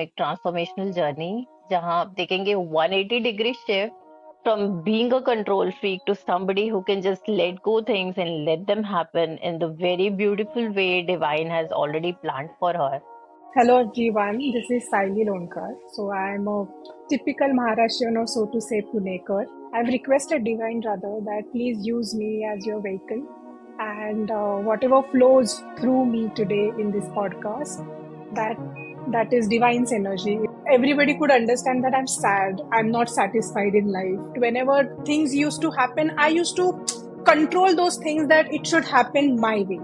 एक transformational journey जहां आप देखेंगे 180 degree shift from being a control freak to somebody who can just let go things and let them happen in the very beautiful way divine has already planned for her. Hello everyone, this is Sayali Lonkar. So I'm a typical Maharashtrian or so to say Punekar. I've requested Divine Rather that please use me as your vehicle and whatever flows through me today in this podcast, that is Divine's energy. Everybody could understand that I'm sad, I'm not satisfied in life. Whenever things used to happen, I used to control those things that it should happen my way.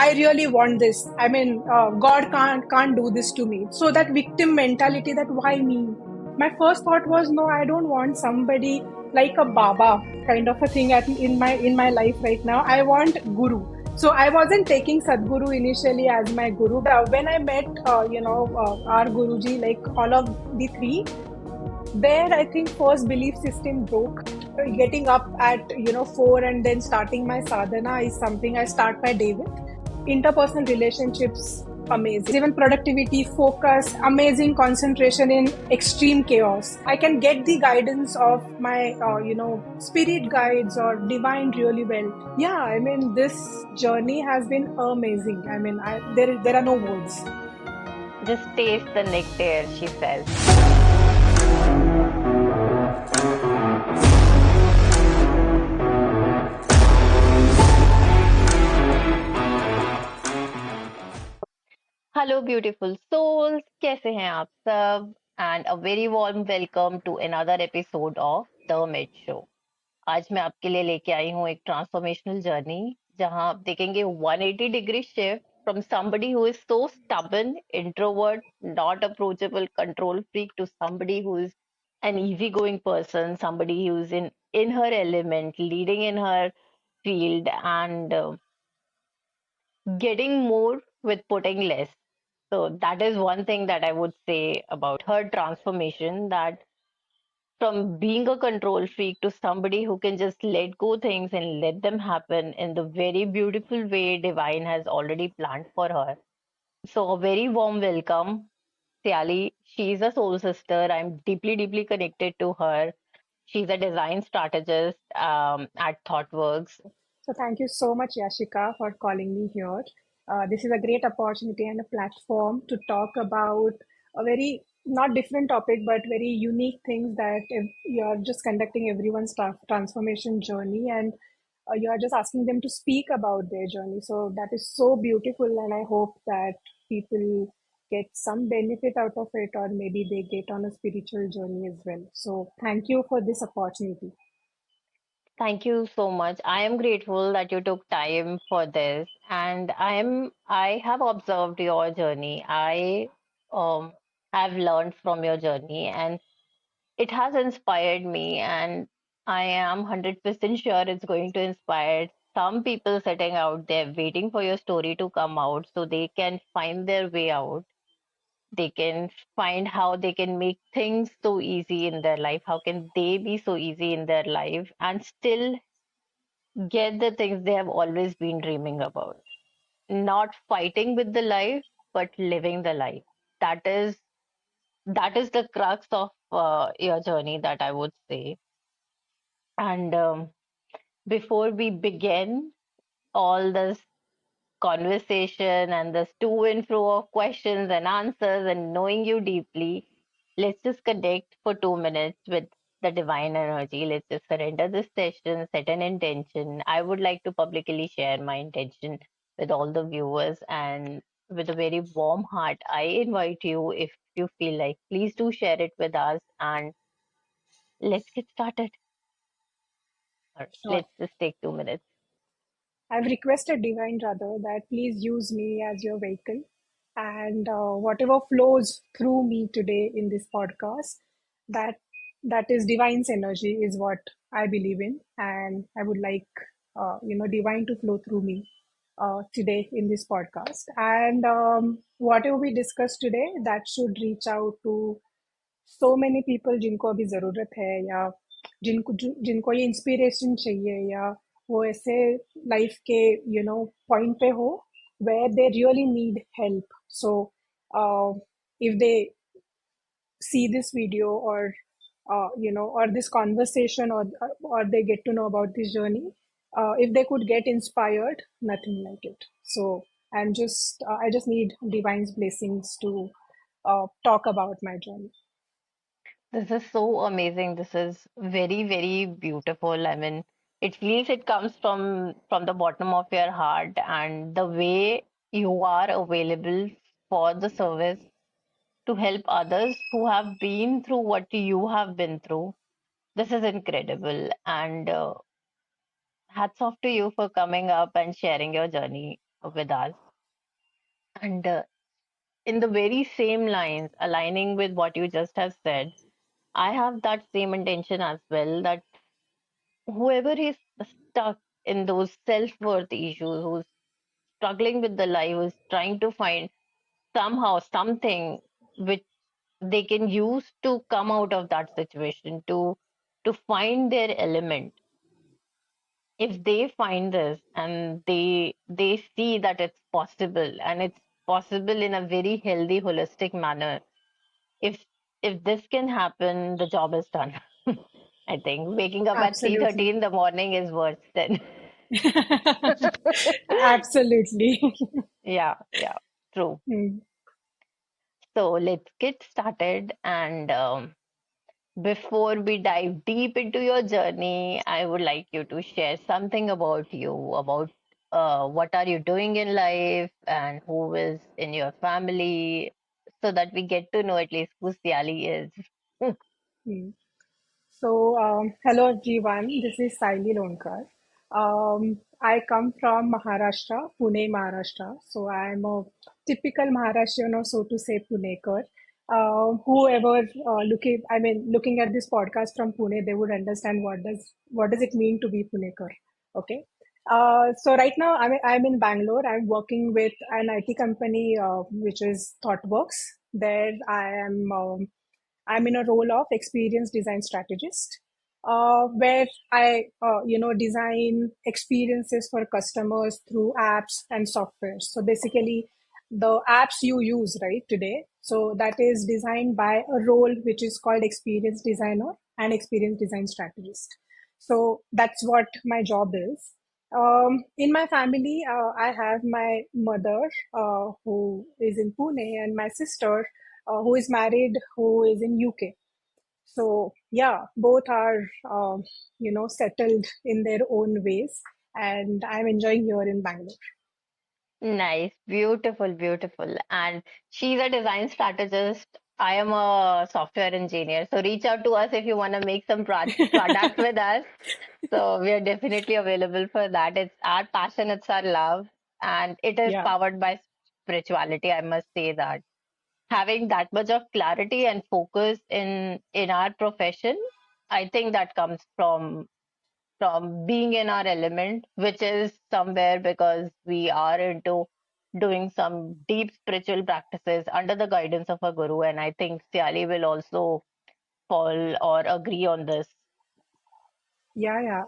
I really want this. I mean, God can't do this to me. So that victim mentality, that why me? My first thought was, no, I don't want somebody like a Baba kind of a thing in my life right now. I want Guru. So I wasn't taking Sadhguru initially as my Guru. When I met, our Guruji, like all of the three, there I think first belief system broke. Getting up at 4 and then starting my sadhana is something I start my day with. Interpersonal relationships, amazing. Even productivity, focus, amazing concentration in extreme chaos. I can get the guidance of my spirit guides or divine really well. Yeah, I mean this journey has been amazing. I mean there are no words. Just taste the nectar, she says. Hello beautiful souls, कैसे हैं आप सब? And a very warm welcome to another episode of the mid show. आज मैं आपके लिए लेके आई हूँ एक ट्रांसफॉर्मेशनल जर्नी जहां आप देखेंगे 180 degree shift from somebody who is so stubborn, introvert, not approachable, control freak to somebody who is an easygoing person, somebody who is in her element, leading in her field, and getting more with putting less. So that is one thing that I would say about her transformation, that from being a control freak to somebody who can just let go things and let them happen in the very beautiful way divine has already planned for her. So a very warm welcome, Sayali. She's a soul sister. I'm deeply, deeply connected to her. She's a design strategist at ThoughtWorks. So thank you so much, Yashika, for calling me here. This is a great opportunity and a platform to talk about a very not different topic, but very unique things that if you are just conducting everyone's transformation journey, and you are just asking them to speak about their journey. So that is so beautiful, and I hope that people get some benefit out of it, or maybe they get on a spiritual journey as well. So thank you for this opportunity. Thank you so much. I am grateful that you took time for this, and I have observed your journey. I um have learned from your journey, and it has inspired me, and I am 100% sure it's going to inspire some people sitting out there waiting for your story to come out so they can find their way out. They can find how they can make things so easy in their life. How can they be so easy in their life and still get the things they have always been dreaming about? Not fighting with the life, but living the life. That is that is the crux of your journey, that I would say. And before we begin all this conversation and this to and fro of questions and answers and knowing you deeply, let's just connect for 2 minutes with the divine energy. Let's just surrender this session, set an intention. I would like to publicly share my intention with all the viewers, and with a very warm heart, I invite you, if you feel like, please do share it with us, and let's get started. All right, Sure. let's just take 2 minutes. I've requested Divine Rather that please use me as your vehicle and whatever flows through me today in this podcast, that that is Divine's energy is what I believe in, and I would like Divine to flow through me today in this podcast, and whatever we discuss today that should reach out to so many people जिनको अभी ज़रूरत है, या जिनको ये inspiration चाहिए, या वो ऐसे लाइफ के पॉइंट पे हो where they really need help. So if they see this video or or this conversation, or they get to know about this journey, if they could get inspired, nothing like it. So I just need divine's blessings to talk about my journey. This is so amazing. This is very, very beautiful. I mean, it feels it comes from the bottom of your heart, and the way you are available for the service to help others who have been through what you have been through. This is incredible. And hats off to you for coming up and sharing your journey with us. And in the very same lines, aligning with what you just have said, I have that same intention as well, that whoever is stuck in those self-worth issues, who's struggling with the life, who's trying to find somehow something which they can use to come out of that situation, to find their element. If they find this and they see that it's possible, and it's possible in a very healthy, holistic manner, if if this can happen, the job is done. I think waking up at 3:30 Absolutely. in the morning is worse than. Absolutely. Yeah, yeah, true. Mm, So let's get started. And before we dive deep into your journey, I would like you to share something about you, about what are you doing in life and who is in your family, so that we get to know at least who Siali is. mm. So, hello everyone, this is Sayali Lonkar. I come from Maharashtra, Pune, Maharashtra. So, I'm a typical Maharashtrian, or so to say, Punekar. Whoever looking at this podcast from Pune, they would understand what does it mean to be Punekar. Okay. So right now I'm in Bangalore. I'm working with an IT company which is ThoughtWorks. There I'm in a role of experienced design strategist, where I design experiences for customers through apps and software. So basically, the apps you use right today, so that is designed by a role which is called experienced designer and experienced design strategist. So that's what my job is. In my family, I have my mother who is in Pune, and my sister who is married, who is in UK. So yeah, both are settled in their own ways, and I'm enjoying here in Bangalore. Nice, beautiful, beautiful. And she's a design strategist. I am a software engineer. So reach out to us if you want to make some products with us. So we are definitely available for that. It's our passion, it's our love, and it is Yeah, powered by spirituality. I must say that having that much of clarity and focus in our profession, I think that comes from being in our element, which is somewhere because we are into doing some deep spiritual practices under the guidance of a guru. And I think Siali will also fall or agree on this. yeah.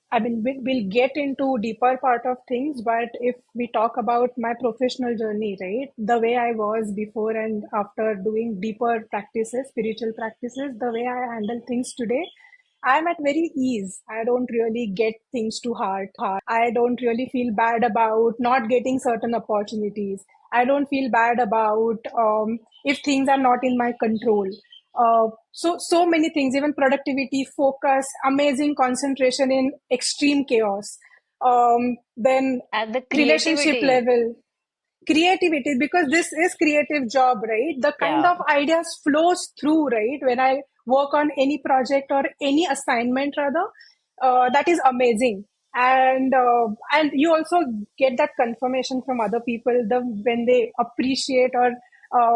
We'll get into deeper part of things, but if we talk about my professional journey, right, the way I was before and after doing deeper practices, spiritual practices, the way I handle things today, I'm at very ease. I don't really get things to heart. I don't really feel bad about not getting certain opportunities. I don't feel bad about if things are not in my control. So many things, even productivity, focus, amazing concentration in extreme chaos. Then And the relationship creativity, level, creativity, because this is creative job, right? The kind yeah, of ideas flows through, right? When I work on any project or any assignment rather, that is amazing. And you also get that confirmation from other people, the when they appreciate, or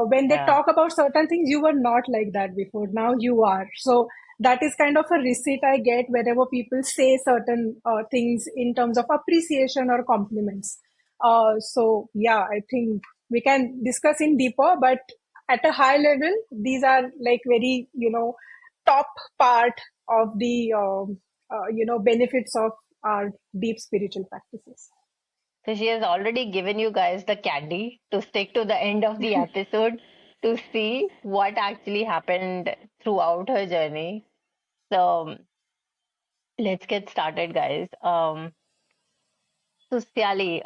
when they yeah. talk about certain things. You were not like that before, now you are. So that is kind of a receipt I get whenever people say certain things in terms of appreciation or compliments. So yeah, I think we can discuss in deeper, but at a high level, these are like very, top part of the, benefits of our deep spiritual practices. So she has already given you guys the candy to stick to the end of the episode. to see what actually happened throughout her journey. So let's get started, guys. So Siali,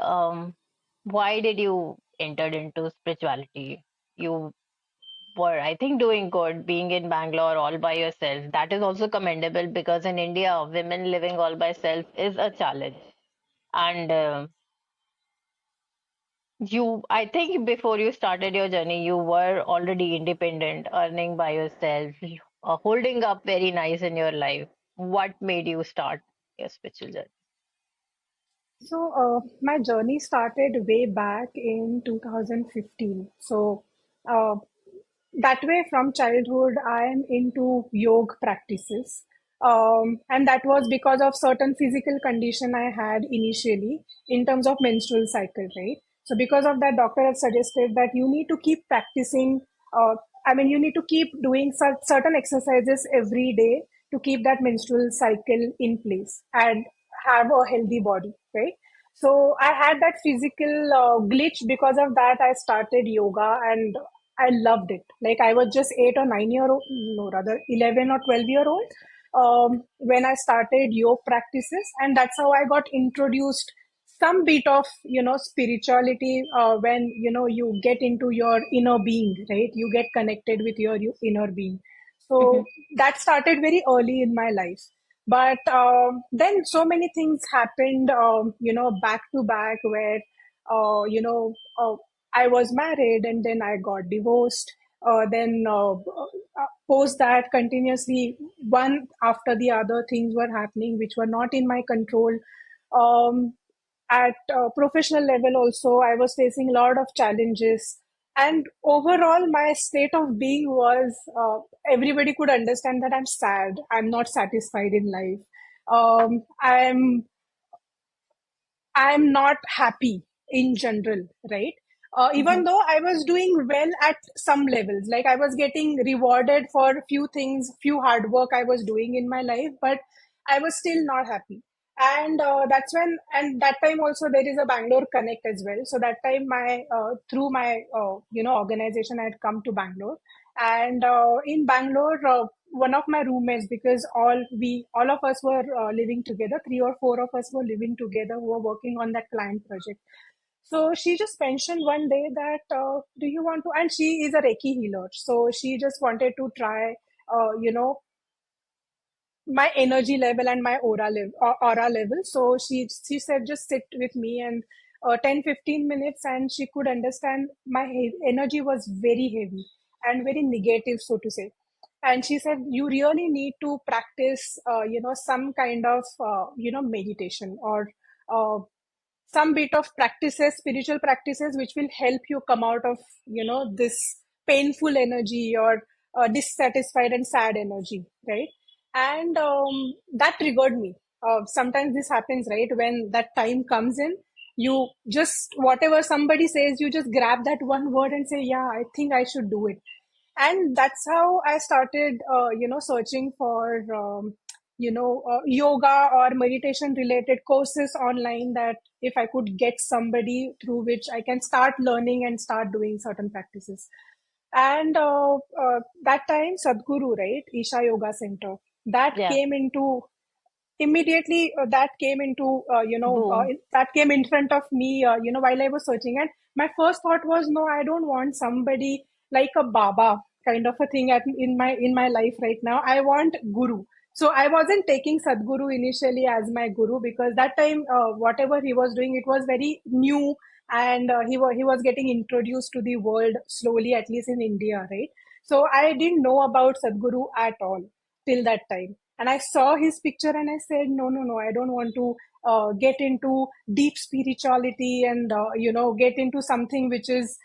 why did you entered into spirituality? You were, I think, doing good being in Bangalore all by yourself. That is also commendable because in India, women living all by self is a challenge. And I think before you started your journey, you were already independent, earning by yourself, holding up very nice in your life. What made you start your spiritual journey? So, my journey started way back in 2015. So, uh, that way from childhood, I am into yoga practices. And that was because of certain physical condition I had initially in terms of menstrual cycle, right? So, because of that, doctor had suggested that you need to keep practicing. Uh, you need to keep doing certain exercises every day to keep that menstrual cycle in place and have a healthy body, right? So I had that physical glitch. Because of that, I started yoga and I loved it. Like I was just 8 or 9 year old, no, rather 11 or 12 year old when I started yoga practices, and that's how I got introduced some bit of spirituality when you get into your inner being, right? You get connected with your inner being. So Mhm, that started very early in my life. But then so many things happened, back to back, where I was married and then I got divorced. Then post that, continuously one after the other things were happening which were not in my control. um, at professional level also, I was facing a lot of challenges, and overall my state of being was, everybody could understand that I'm sad, I'm not satisfied in life. I'm not happy in general, right? Even mhm, though I was doing well at some levels, like I was getting rewarded for a few things, few hard work I was doing in my life, but I was still not happy. And and that time also there is a Bangalore Connect as well. So that time through my organization, I had come to Bangalore, and in Bangalore, one of my roommates, because all of us were living together, three or four of us were living together who were working on that client project. So she just mentioned one day that, do you want to, and she is a Reiki healer, so she just wanted to try uh, you know my energy level and my aura level. So she said just sit with me, and 10-15 minutes, and she could understand my energy was very heavy and very negative, so to say. And she said you really need to practice some kind of meditation, or uh, some bit of practices, spiritual practices, which will help you come out of this painful energy, or dissatisfied and sad energy, right? And that triggered me. Sometimes this happens, right? When that time comes in, you just, whatever somebody says, you just grab that one word and say, yeah, I think I should do it. And that's how I started searching for yoga or meditation related courses online, that if I could get somebody through which I can start learning and start doing certain practices. And that time Sadhguru, right, Isha Yoga Center, that yeah, came into immediately that came into boom. that came in front of me, while I was searching. And my first thought was, no, I don't want somebody like a baba kind of a thing in my life right now. I want guru. So I wasn't taking Sadhguru initially as my guru, because that time whatever he was doing, it was very new, and he was getting introduced to the world slowly, at least in India, right? So I didn't know about Sadhguru at all till that time. And I saw his picture and I said, no, no, no, I don't want to get into deep spirituality and, get into something which is,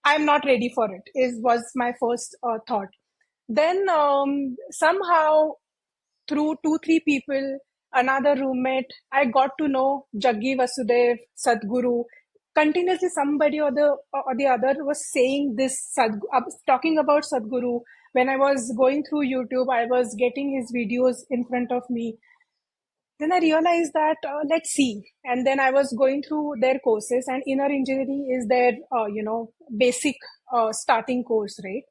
I'm not ready for it, is was my first thought. Then somehow, through two, three people, another roommate, I got to know Jaggi Vasudev, Sadhguru. Continuously, somebody or the other was saying this, talking about Sadhguru. When I was going through YouTube, I was getting his videos in front of me. Then I realized that let's see. And then I was going through their courses, and inner engineering is their basic starting course, right?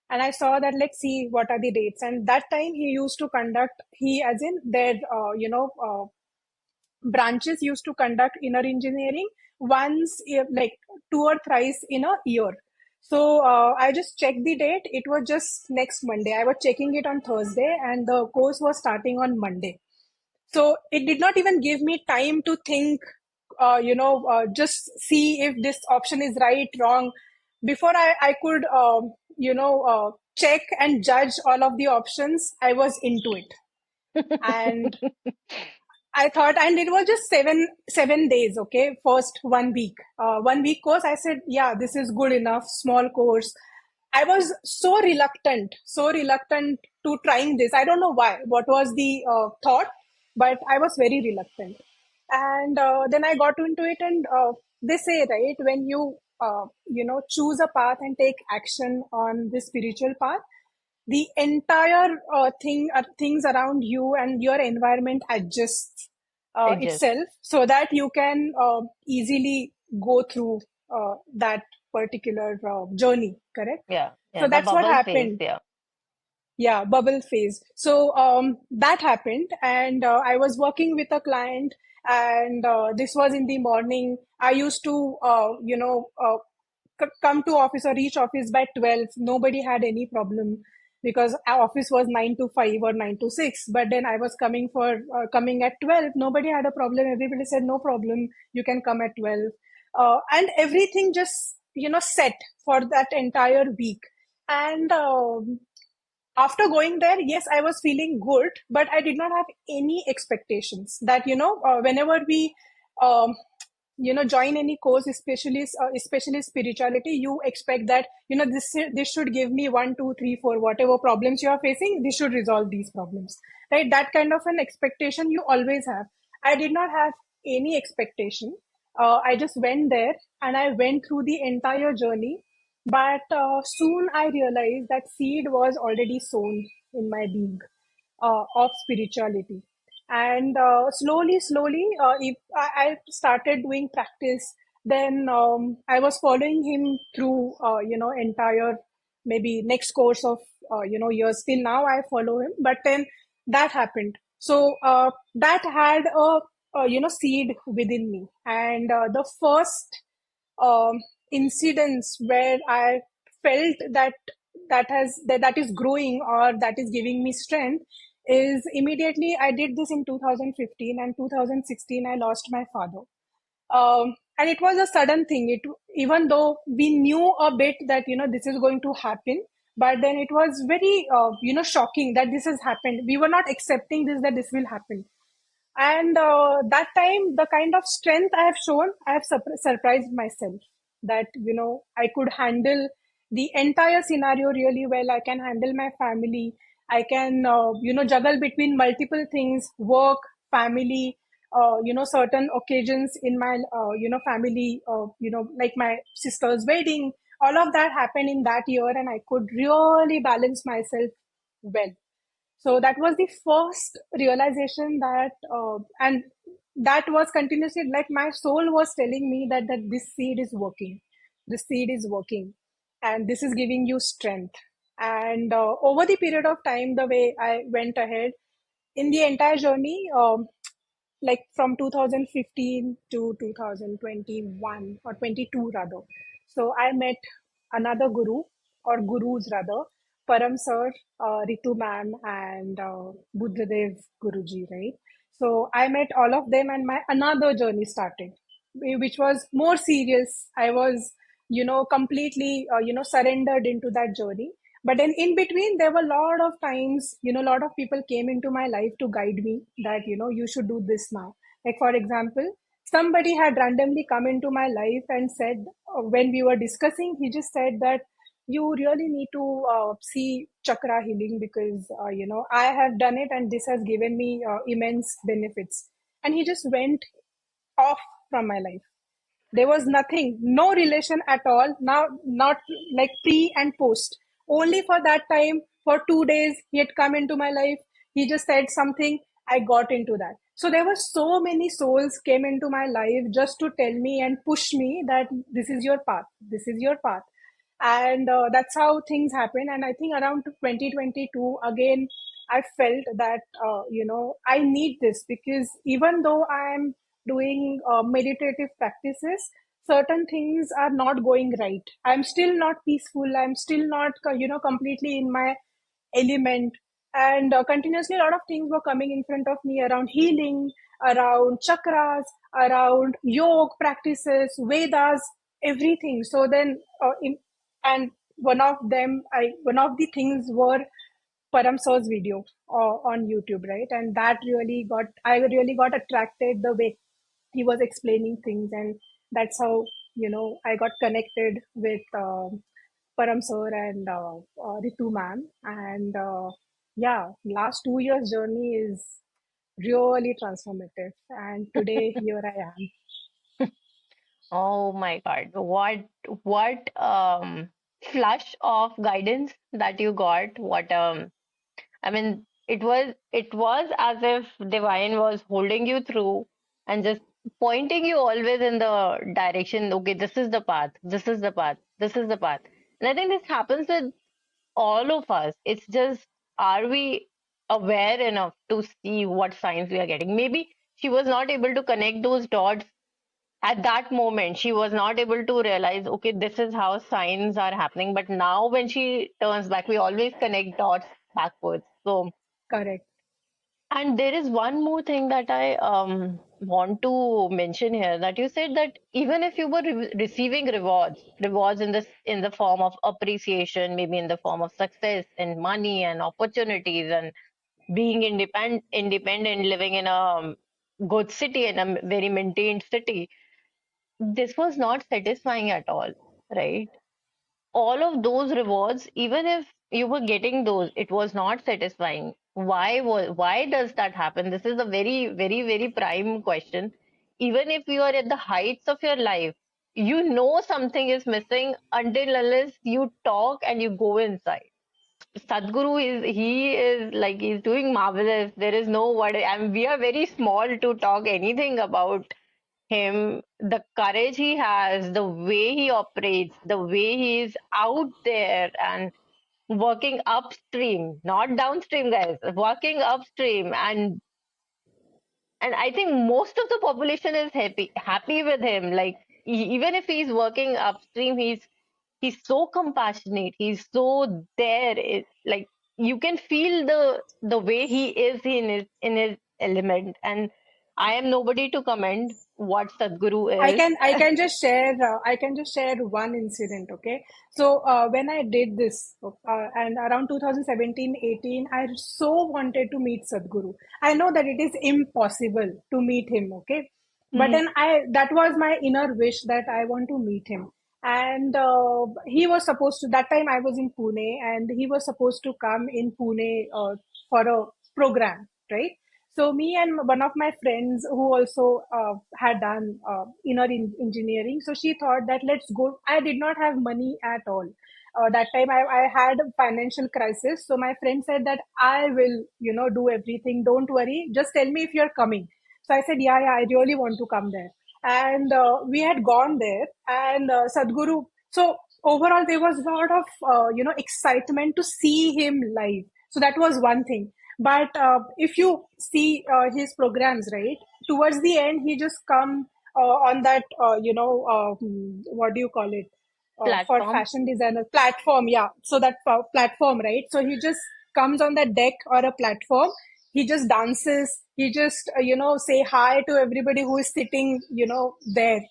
And I saw that let's see what are the dates. And that time he used to conduct, he as in their branches used to conduct inner engineering once, like two or thrice in a year. So I just checked the date. It was just next Monday. I was checking it on Thursday, and the course was starting on Monday. So it did not even give me time to think, just see if this option is right, wrong. Before I could, check and judge all of the options, I was into it. And I thought, and it was just 7 days. Okay, first 1 week, 1 week course. I said, yeah, this is good enough. Small course. I was so reluctant to trying this. I don't know why. What was the thought? But I was very reluctant. And then I got into it, and they say, right, when you choose a path and take action on the spiritual path, the entire things around you and your environment adjusts It just, itself, so that you can easily go through that particular journey, correct? yeah, So yeah, the that's what bubble phase. happened. Yeah. Yeah, bubble phase. So that happened, and I was working with a client, and this was in the morning. I used to come to office or reach office by 12. Nobody had any problem, because our office was 9 to 5 or 9 to 6. But then I was coming at 12. Nobody had a problem. Everybody said no problem, you can come at 12. And everything just set for that entire week. And after going there, yes, I was feeling good, but I did not have any expectations that whenever we um, join any course, especially spirituality, you expect that this should give me 1 2 3 4, whatever problems you are facing, this should resolve these problems, right? That kind of an expectation you always have. I did not have any expectation. I just went there, and I went through the entire journey. But soon I realized that seed was already sown in my being of spirituality. And slowly, if I started doing practice, then I was following him through, entire maybe next course of, years. Till now, I follow him. But then that happened. So that had seed within me. And the first um, incidents where I felt that is growing, or that is giving me strength, is immediately I did this in 2015, and 2016 I lost my father. And it was a sudden thing. It, even though we knew a bit that this is going to happen, but then it was very shocking that this has happened. We were not accepting this, that this will happen. And that time, the kind of strength I have shown, I have surprised myself that I could handle the entire scenario really well. I can handle my family. I can juggle between multiple things: work, family, certain occasions in my family, like my sister's wedding. All of that happened in that year, and I could really balance myself well. So that was the first realization that, and that was continuously, like my soul was telling me that this seed is working, this seed is working, and this is giving you strength. And over the period of time, the way I went ahead in the entire journey, like from 2015 to 2021 or 22 rather. So I met another guru, or gurus rather, Param Sir, Ritu ma'am, and Buddhadev Guruji, right? So I met all of them, and my another journey started, which was more serious. I was, completely, surrendered into that journey. But then in between, there were a lot of times, a lot of people came into my life to guide me that, you should do this now. Like, for example, somebody had randomly come into my life and said, when we were discussing, he just said that you really need to see chakra healing, because, I have done it, and this has given me immense benefits. And he just went off from my life. There was nothing, no relation at all. Now, not like pre and post. Only for that time, for 2 days, he had come into my life. He just said something, I got into that. So there were so many souls came into my life just to tell me and push me that this is your path, this is your path. And that's how things happen. And I think around 2022 again, I felt that I need this, because even though I am doing meditative practices, certain things are not going right. I'm still not peaceful, I'm still not completely in my element. And continuously a lot of things were coming in front of me around healing, around chakras, around yoga practices, vedas, everything. So then and one of the things were Param Sir's video on YouTube, right? And I really got attracted the way he was explaining things. And that's how I got connected with Param Sir and Ritu ma'am. And yeah, last 2 years journey is really transformative. And today here I am. Oh my God. What flush of guidance that you got. What I mean, it was as if divine was holding you through and just pointing you always in the direction, okay, this is the path, this is the path, this is the path. And I think this happens with all of us. It's just, are we aware enough to see what signs we are getting? Maybe she was not able to connect those dots at that moment. She was not able to realize, okay, this is how signs are happening. But now when she turns back, we always connect dots backwards. So, Correct. and there is one more thing that I want to mention here, that you said that even if you were receiving rewards in the form of appreciation, maybe in the form of success and money and opportunities and being independent, living in a good city and a very maintained city, this was not satisfying at all, right? All of those rewards, even if you were getting those, it was not satisfying. Why does that happen? This is a very, very, very prime question. Even if you are at the heights of your life, you know something is missing until unless you talk and you go inside. Sadhguru is like he's doing marvelous. There is no word, and we are very small to talk anything about him, the courage he has, the way he operates, the way he is out there and working upstream, not downstream, guys, working upstream. And I think most of the population is happy with him. Like even if he's working upstream, he's so compassionate. He's so there. Like you can feel the way he is in his element. And I am nobody to comment what Sadhguru is. I can just share one incident. Okay. So when I did this and around 2017-18, I so wanted to meet Sadhguru. I know that it is impossible to meet him. Okay. But Mhm. then that was my inner wish that I want to meet him. And he was supposed to, that time I was in Pune, and he was supposed to come in Pune for a program, right? So me and one of my friends who also had done engineering, so she thought that let's go. I did not have money at all. That time I had a financial crisis. So my friend said that I will, do everything. Don't worry. Just tell me if you're coming. So I said, yeah, I really want to come there. And we had gone there, and Sadhguru. So overall, there was a lot of, excitement to see him live. So that was one thing. But if you see his programs, right, towards the end, he just come on that, what do you call it? For Platform. fashion designer platform, yeah. So that platform, right? So he just comes on the deck or a platform. He just dances. He just, say hi to everybody who is sitting, there.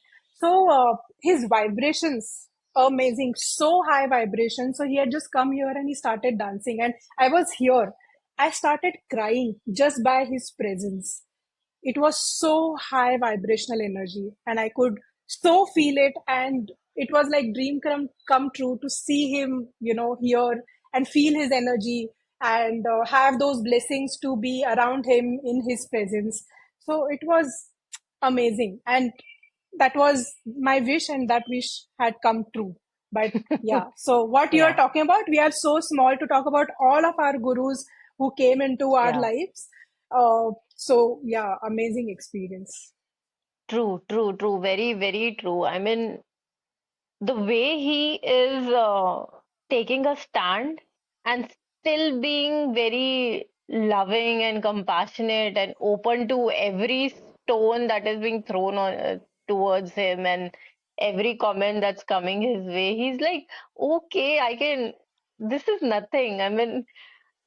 So his vibrations, amazing, so high vibration. So he had just come here and he started dancing, and I was here. I started crying just by his presence. It was so high vibrational energy, and I could so feel it. And it was like dream come true to see him, here, and feel his energy, and have those blessings to be around him in his presence. So it was amazing. And that was my wish, and that wish had come true. But yeah, so what you are Yeah, talking about, we are so small to talk about all of our gurus who came into our yeah. lives. So yeah, amazing experience. True, true, true. Very, very true. I mean, the way he is taking a stand and still being very loving and compassionate and open to every stone that is being thrown on towards him and every comment that's coming his way. He's like, okay, I can. This is nothing. I mean,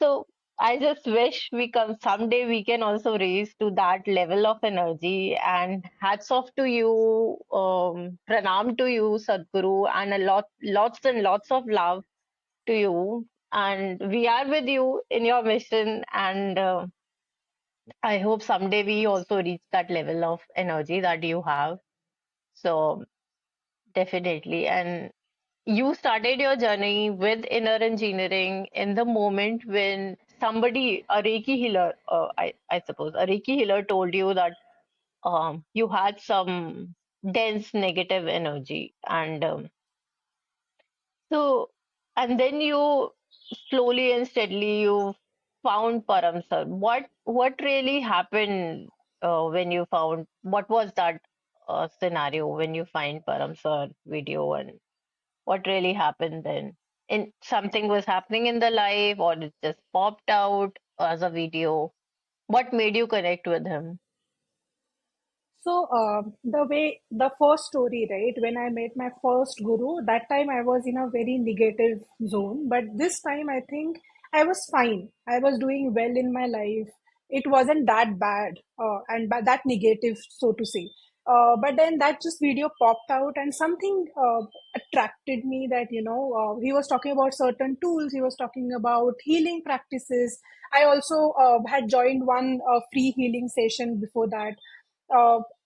so I just wish we come someday we can also raise to that level of energy. And hats off to you, pranam to you, Sadhguru, and lots and lots of love to you. And we are with you in your mission. And I hope someday we also reach that level of energy that you have. So definitely. And you started your journey with inner engineering in the moment when somebody, a Reiki healer, I suppose, a Reiki healer told you that you had some dense negative energy. And so, and then you slowly and steadily you found Paramsar. What really happened when you found, what was that scenario when you find Paramsar video, and what really happened then? In something was happening in the life, or it just popped out as a video? What made you connect with him? So, the way the first story, right? When I met my first guru, that time I was in a very negative zone. But this time, I think I was fine. I was doing well in my life. It wasn't that bad and that negative, so to say. But then that just video popped out, and something attracted me. That he was talking about certain tools. He was talking about healing practices. I also had joined one free healing session before that.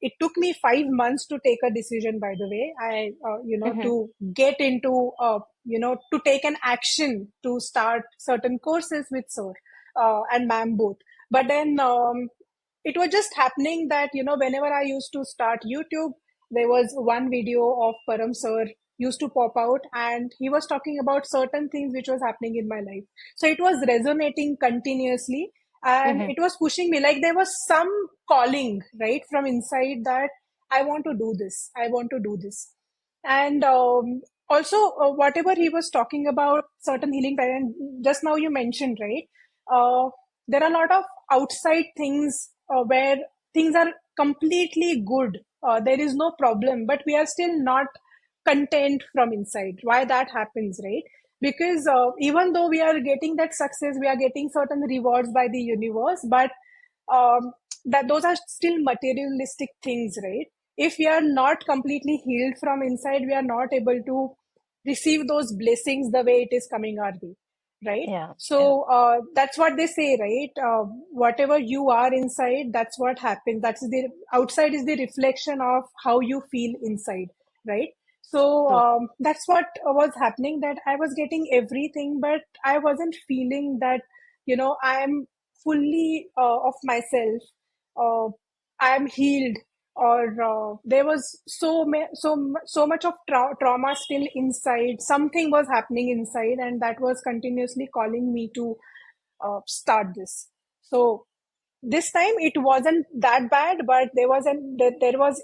It took me 5 months to take a decision, by the way. Hmm. To get into, to take an action to start certain courses with Sir and Ma'am both. But then it was just happening that, whenever I used to start YouTube, there was one video of Param Sir used to pop out, and he was talking about certain things which was happening in my life. So it was resonating continuously, and Hmm. it was pushing me, like there was some calling right from inside, that I want to do this, I want to do this. And also, whatever he was talking about certain healing, and just now you mentioned, right, there are a lot of outside things where things are completely good, there is no problem, but we are still not content from inside. Why that happens, right? Because even though we are getting that success, we are getting certain rewards by the universe, but um, that those are still materialistic things, right? If we are not completely healed from inside, we are not able to receive those blessings the way it is coming our way, right? Yeah, yeah, So that's what they say, right? Whatever you are inside, that's what happens. That's the outside is the reflection of how you feel inside, right? So true. that's what was happening, that I was getting everything, but I wasn't feeling that, I am fully of myself. Uh, I am healed, or there was so much of trauma still inside. Something was happening inside, and that was continuously calling me to start this. So this time it wasn't that bad, but there was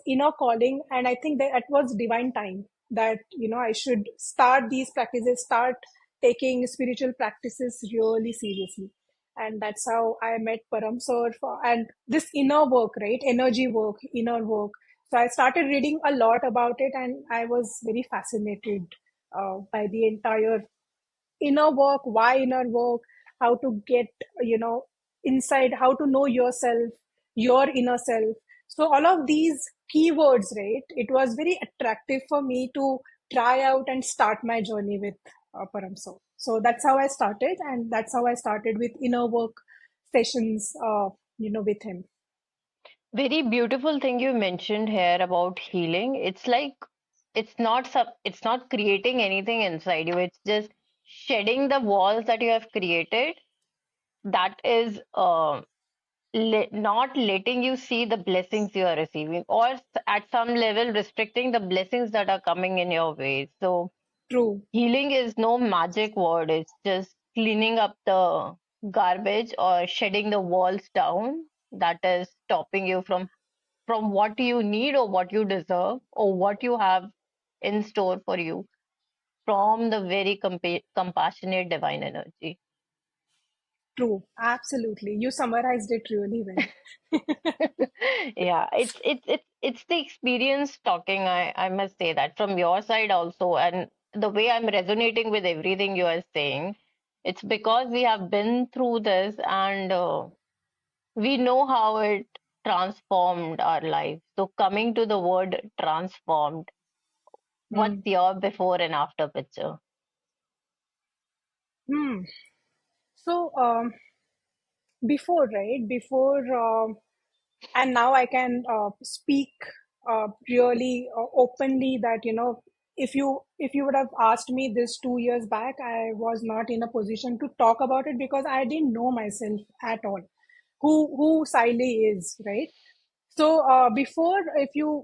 inner calling, and I think that it was divine time, that I should start these practices, start taking spiritual practices really seriously. And that's how I met Param Sir. And this inner work, right, energy work, inner work, so I started reading a lot about it, and I was very fascinated by the entire inner work. Why inner work? How to get, inside, how to know yourself, your inner self. So all of these keywords, right, it was very attractive for me to try out and start my journey with Paramso. So that's how I started, and that's how I started with inner work sessions, with him. Very beautiful thing you mentioned here about healing. It's like it's not creating anything inside you. It's just shedding the walls that you have created. That is not letting you see the blessings you are receiving, or at some level restricting the blessings that are coming in your way. So True. healing is no magic word. It's just cleaning up the garbage or shedding the walls down. that is stopping you from what you need or what you deserve or what you have in store for you from the very compassionate divine energy. True, absolutely. You summarized it really well. Yeah, it's the experience talking. I must say that from your side also, and the way I'm resonating with everything you are saying, it's because we have been through this and we know how it transformed our life. So coming to the word transformed, what's Hmm. your before and after picture? Hmm. So, before, right? Before, and now I can speak really openly that, if you would have asked me this 2 years back, I was not in a position to talk about it because I didn't know myself at all. Who Siley is, right? So before, if you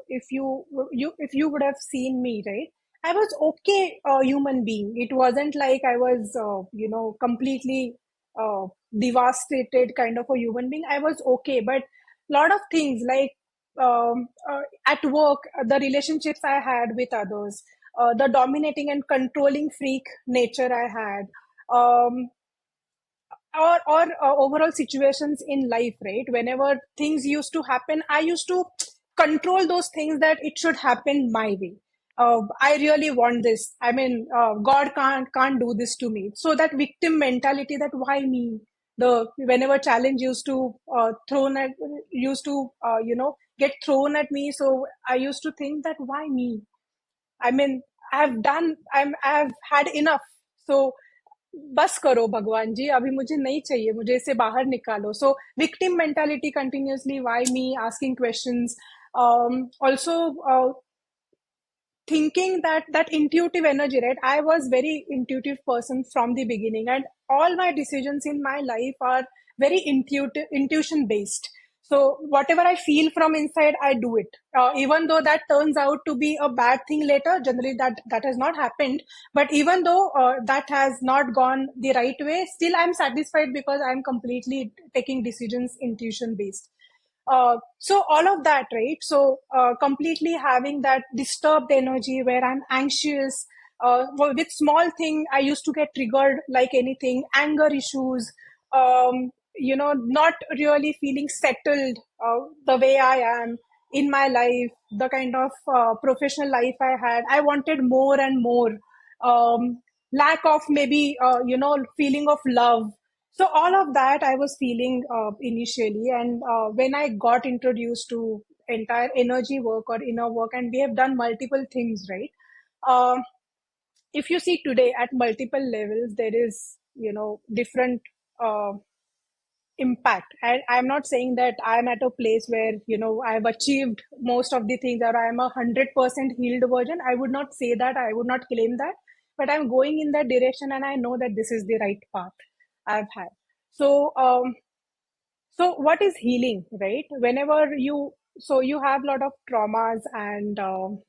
if you would have seen me, right? I was okay, human being. It wasn't like I was completely uh, devastated kind of a human being. I was okay, but lot of things like at work, the relationships I had with others, the dominating and controlling freak nature I had. Or overall situations in life, right? Whenever things used to happen, I used to control those things that it should happen my way. I really want this. I mean, God can't do this to me. So that victim mentality, that why me, the whenever challenge used to thrown at used to get thrown at me, so I used to think that why me. I mean, I've had enough. So बस करो भगवान जी, अभी मुझे नहीं चाहिए, मुझे इससे बाहर निकालो. So victim mentality continuously, why me, asking questions. Also, thinking that intuitive energy, right? I was very intuitive person from the beginning, and all my decisions in my life are very intuition based. So whatever I feel from inside, I do it, even though that turns out to be a bad thing later. Generally that has not happened, but even though that has not gone the right way, still I'm satisfied because I'm completely taking decisions intuition based. So all of that, right? So completely having that disturbed energy where I'm anxious. With small thing, I used to get triggered like anything. Anger issues. Not really feeling settled the way I am in my life. The kind of professional life I had, I wanted more and more. Lack of maybe feeling of love. So all of that I was feeling initially, and when I got introduced to entire energy work or inner work, and we have done multiple things, right? Uh, if you see today at multiple levels, there is different impact. And I'm not saying that I'm at a place where I've achieved most of the things, or I'm 100% healed version. I would not say that. I would not claim that. But I'm going in that direction, and I know that this is the right path I've had. So so what is healing, right? Whenever you have a lot of traumas and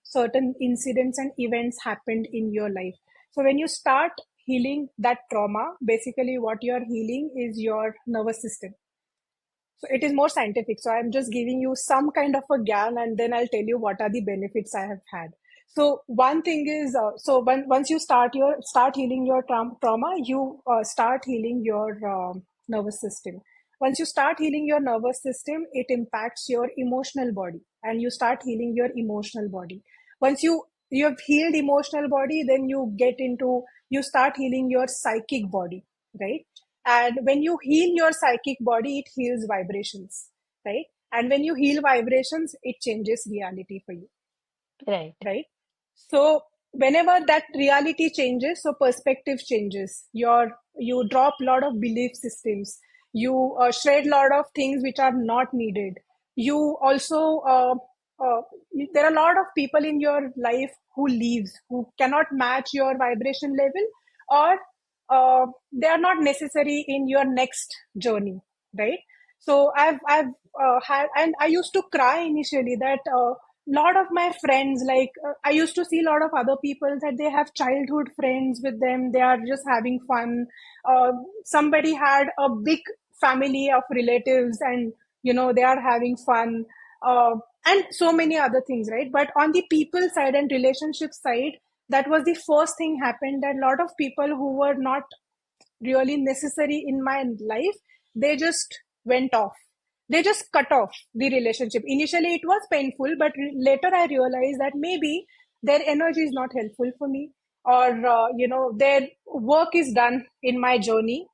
certain incidents and events happened in your life. So when you start healing that trauma, basically what you're healing is your nervous system. So it is more scientific. So I'm just giving you some kind of a gyan, and then I'll tell you what are the benefits I have had. So one thing is, once you start healing your trauma, you start healing your nervous system. Once you start healing your nervous system, it impacts your emotional body, and you start healing your emotional body. Once you have healed emotional body, then you start healing your psychic body, right? And when you heal your psychic body, it heals vibrations, right? And when you heal vibrations, it changes reality for you, Right. right? So whenever that reality changes, so perspective changes. You drop a lot of belief systems. You shred a lot of things which are not needed. You also uh, there are a lot of people in your life who leaves, who cannot match your vibration level, or they are not necessary in your next journey, right? So I've had, and I used to cry initially that lot of my friends, like I used to see a lot of other people that they have childhood friends with them, they are just having fun. Somebody had a big family of relatives, and they are having fun, uh, and so many other things, right? But on the people side and relationship side, that was the first thing happened, that a lot of people who were not really necessary in my life, they just went off. They just cut off the relationship. Initially it was painful, but later I realized that maybe their energy is not helpful for me, or their work is done in my journey.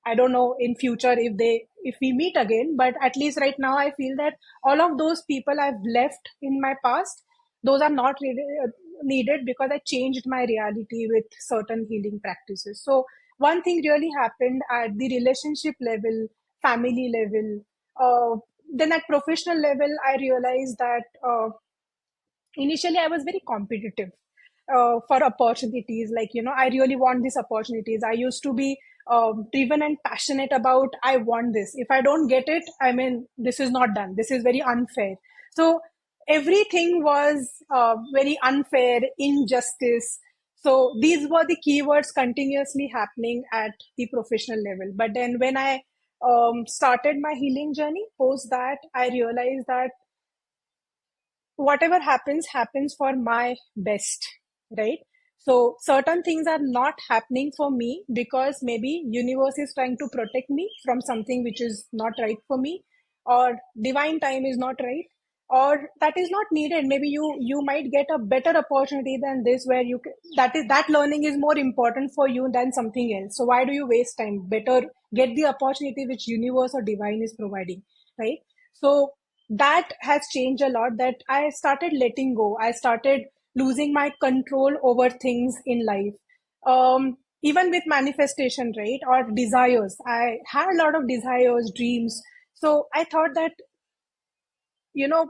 I don't know in future if we meet again, but at least right now I feel that all of those people I've left in my past, those are not really needed, because I changed my reality with certain healing practices. So one thing really happened at the relationship level, family level. Then at professional level, I realized that initially I was very competitive for opportunities. Like, I really want these opportunities. I used to be driven and passionate about, I want this. If I don't get it, I mean, this is not done. This is very unfair. So everything was very unfair, injustice. So these were the keywords continuously happening at the professional level. But then when I started my healing journey, post that, I realized that whatever happens for my best, right? So certain things are not happening for me because maybe universe is trying to protect me from something which is not right for me, or divine time is not right, or that is not needed. Maybe you might get a better opportunity than this, where that learning is more important for you than something else. So why do you waste time? Better get the opportunity which universe or divine is providing, right? So that has changed a lot, that I started letting go. I started losing my control over things in life. Even with manifestation, right? Or desires. I had a lot of desires, dreams. So I thought that, you know,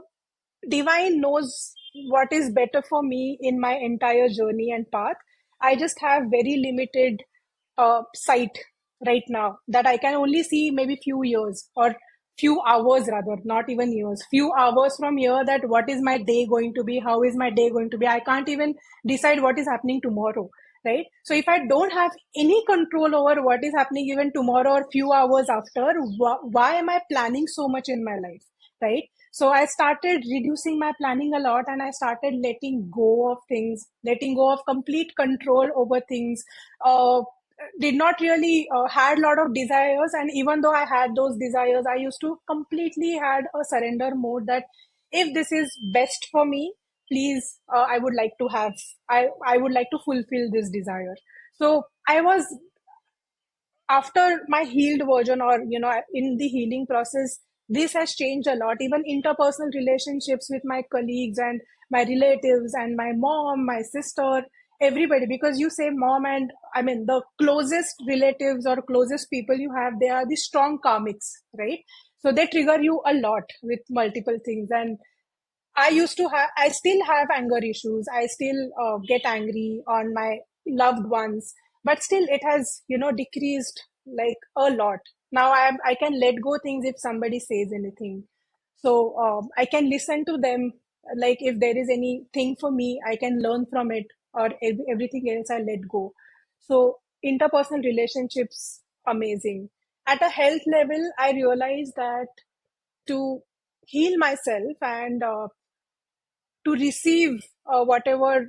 divine knows what is better for me in my entire journey and path. I just have very limited sight right now, that I can only see maybe few years, or few hours rather, not even years, few hours from here, that what is my day going to be, how is my day going to be. I can't even decide what is happening tomorrow, right? So if I don't have any control over what is happening even tomorrow or few hours after, why am I planning so much in my life, right? So I started reducing my planning a lot, and I started letting go of things, letting go of complete control over things. Did not really had a lot of desires, and even though I had those desires, I used to completely had a surrender mode, that if this is best for me, please, I would like to have, I would like to fulfill this desire. So I was, after my healed version, or in the healing process, this has changed a lot. Even interpersonal relationships with my colleagues and my relatives and my mom, my sister, everybody. Because you say mom, and I mean the closest relatives or closest people you have, they are the strong karmics, right? So they trigger you a lot with multiple things. And I still have anger issues. I still get angry on my loved ones, but still it has, decreased like a lot. Now I can let go things if somebody says anything. So I can listen to them. Like if there is anything for me, I can learn from it, or everything else I let go. So interpersonal relationships, amazing. At a health level, I realized that to heal myself and to receive whatever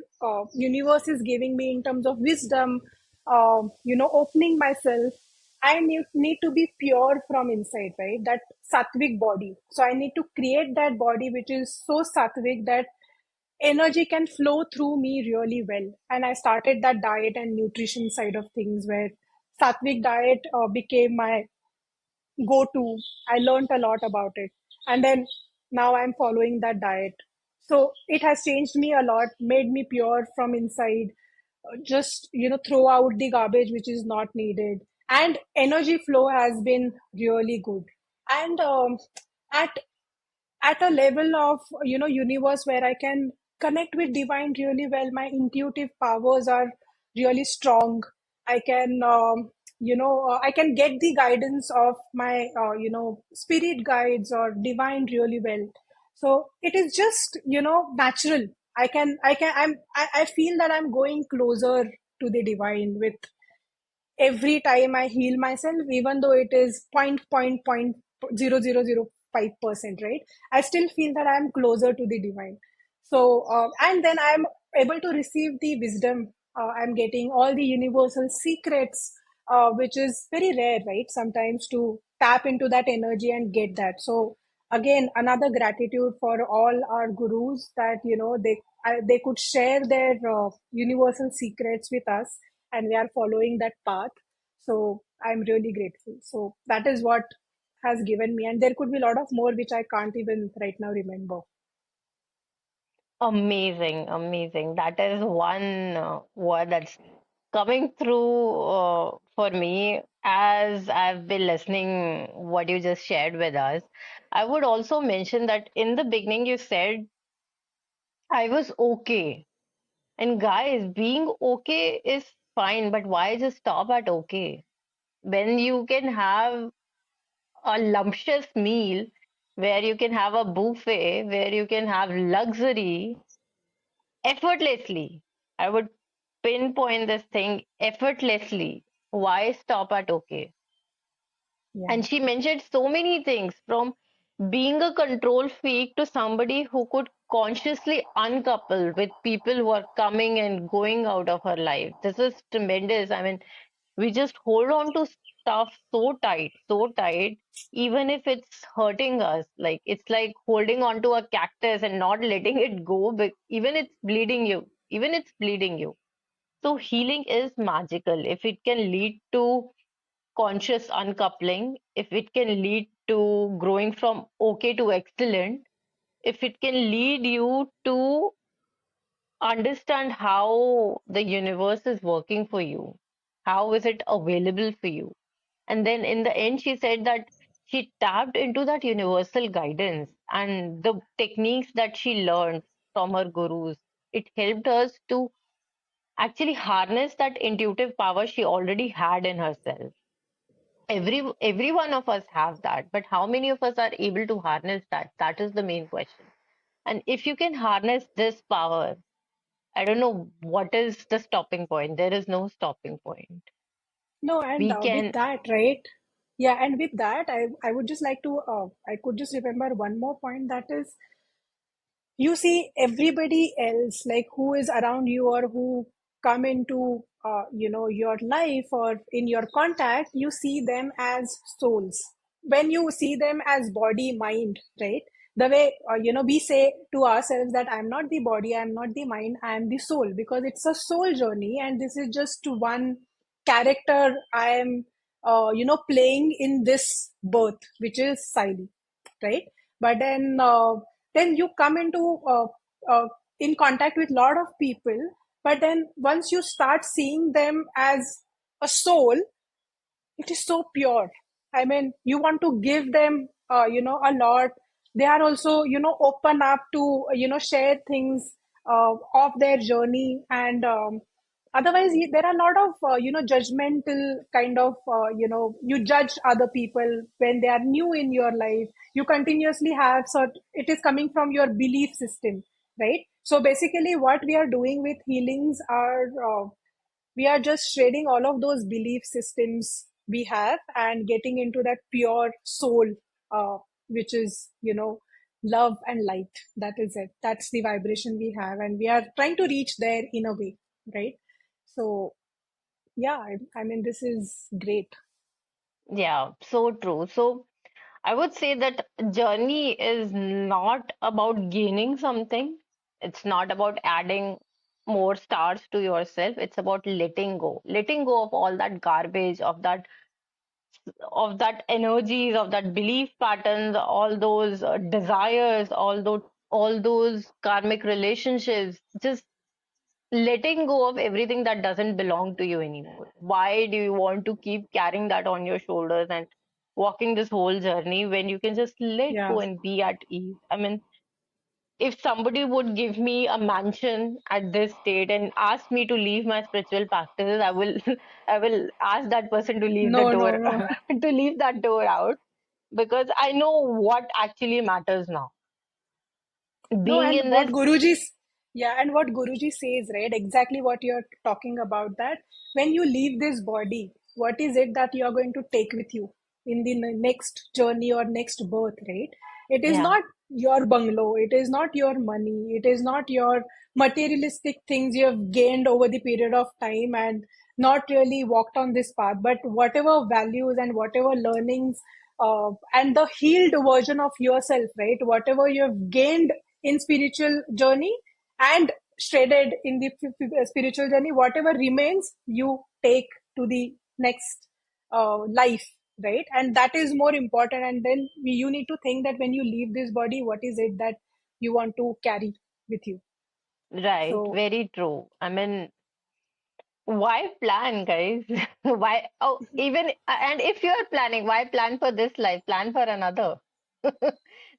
universe is giving me in terms of wisdom, opening myself, I need to be pure from inside, right? That sattvic body. So I need to create that body which is so sattvic that energy can flow through me really well. And I started that diet and nutrition side of things, where sattvic diet became my go to. I learned a lot about it. And then now I'm following that diet. So it has changed me a lot, made me pure from inside. Just, throw out the garbage which is not needed. And energy flow has been really good. And at at a level of universe where I can connect with divine really well, my intuitive powers are really strong. I can I can get the guidance of my spirit guides or divine really well. So it is just natural. I feel that I'm going closer to the divine with every time I heal myself, even though it is 0.0005%, right? I still feel that I am closer to the divine. So, and then I'm able to receive the wisdom. I'm getting all the universal secrets, which is very rare, right? Sometimes to tap into that energy and get that. So, again, another gratitude for all our gurus that, they could share their universal secrets with us, and we are following that path. So I'm really grateful. So that is what has given me, and there could be a lot of more which I can't even right now remember. Amazing, amazing. That is one word that's coming through for me as I've been listening what you just shared with us. I would also mention that in the beginning you said I was okay. And guys, being okay is fine, but why just stop at okay? When you can have a lumptious meal, where you can have a buffet, where you can have luxury effortlessly. I would pinpoint this thing effortlessly. Why stop at okay? Yeah. And she mentioned so many things from being a control freak to somebody who could consciously uncouple with people who are coming and going out of her life. This is tremendous. I mean, we just hold on to stuff so tight, even if it's hurting us. Like it's like holding on to a cactus and not letting it go, but even it's bleeding you. So healing is magical. If it can lead to conscious uncoupling, if it can lead to growing from okay to excellent, if it can lead you to understand how the universe is working for you, how is it available for you. And then in the end, she said that she tapped into that universal guidance and the techniques that she learned from her gurus. It helped us to actually harness that intuitive power she already had in herself. Every one of us have that, but how many of us are able to harness that? That is the main question. And if you can harness this power, I don't know what is the stopping point. There is no stopping point. No, and We with can, that, right? Yeah, and with that, I would just like to, I could just remember one more point, that is, you see everybody else, like who is around you or who come into your life or in your contact, you see them as souls. When you see them as body mind, right? The way we say to ourselves that I'm not the body, I'm not the mind, I am the soul, because it's a soul journey, and this is just one character I am playing in this birth, which is Saili, right? But then you come into in contact with a lot of people, but then once you start seeing them as a soul, it is so pure. I mean, you want to give them a lot. They are also open up to share things of their journey, and otherwise there are a lot of judgmental kind of you judge other people when they are new in your life. You continuously have, so it is coming from your belief system, right? So basically what we are doing with healings are we are just shredding all of those belief systems we have and getting into that pure soul, which is love and light. That is it. That's the vibration we have, and we are trying to reach there in a way, right? So yeah, I mean, this is great. yeah, so true. So I would say that journey is not about gaining something. It's not about adding more stars to yourself. It's about letting go of all that garbage, of that energies, of that belief patterns, all those desires, all those karmic relationships. Just letting go of everything that doesn't belong to you anymore. Why do you want to keep carrying that on your shoulders and walking this whole journey when you can just let Yeah. go and be at ease? I mean, if somebody would give me a mansion at this state and ask me to leave my spiritual practices, I will I will ask that person to leave the No, no, door no. to leave that door out because I know what actually matters now. No, Being and in what this, Guruji Yeah, and what Guruji says, right? Exactly what you're talking about, that when you leave this body, what is it that you're going to take with you in the next journey or next birth, right? It is Yeah, not your bungalow, it is not your money, it is not your materialistic things you have gained over the period of time and not really walked on this path, but whatever values and whatever learnings and the healed version of yourself, right? Whatever you have gained in spiritual journey and shredded in the spiritual journey, whatever remains you take to the next life, right? And that is more important. And then you need to think that when you leave this body, what is it that you want to carry with you. right. So Very true. I mean, why plan, guys? Why? Oh, even and if you are planning, why plan for this life? Plan for another.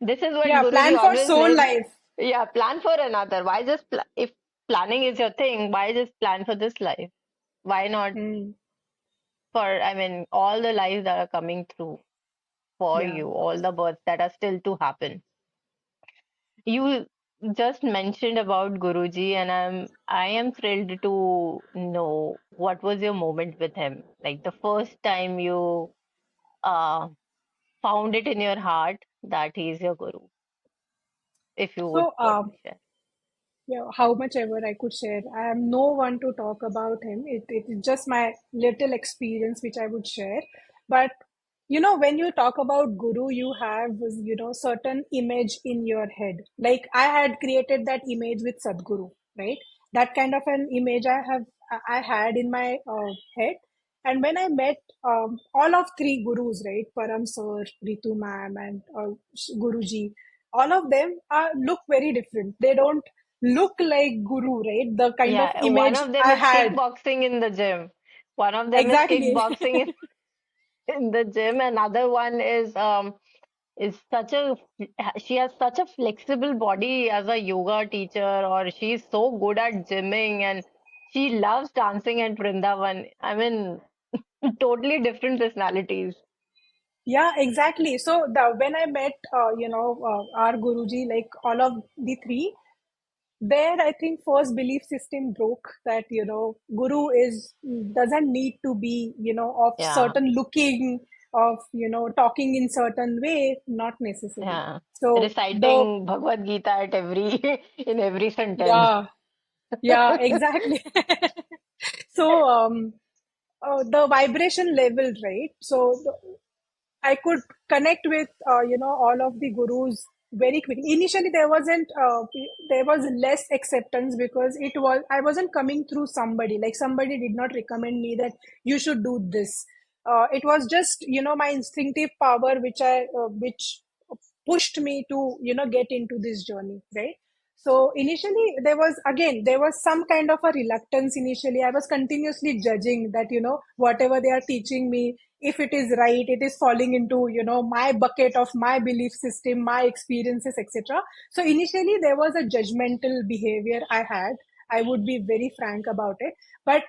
This is what yeah, Guruji plan for always soul says. life. Yeah, plan for another. Why just if planning is your thing, why just plan for this life? Why not Hmm. for, I mean, all the lives that are coming through for Yeah. you, all the births that are still to happen. You just mentioned about Guruji, and I am thrilled to know what was your moment with him. Like the first time you uh found it in your heart that he is your guru, if you would So want to share. yeah, how much ever I could share. I am no one to talk about him. It is just my little experience which I would share. But when you talk about guru, you have certain image in your head. Like I had created that image with Sadhguru, right? That kind of an image I had in my head. And when I met all of three gurus, right, Param Sir, Ritu Ma'am, and Guruji, all of them look very different. They don't look like guru, right? The kind of Yeah, one image of them I is had. kickboxing in the gym. One of them is Exactly. kickboxing in the gym. Another one is such a she has such a flexible body as a yoga teacher, or she's so good at gymming and she loves dancing at Vrindavan. I mean, totally different personalities. Yeah, exactly. So when I met, our Guruji, like all of the three, there I think first belief system broke, that Guru is doesn't need to be of Yeah, certain looking, of talking in certain way, not necessary. yeah. So the Reciting Bhagavad Gita at every in every sentence. yeah, yeah, exactly. So the vibration level, right? So I could connect with all of the gurus very quickly. Initially, there was less acceptance because it was I wasn't coming through somebody, like somebody did not recommend me that you should do this. It was just my instinctive power which pushed me to get into this journey, right? So initially there was some kind of a reluctance. Initially I was continuously judging that whatever they are teaching me, if it is right, it is falling into my bucket of my belief system, my experiences, etc. So initially there was a judgmental behavior I had. I would be very frank about it. But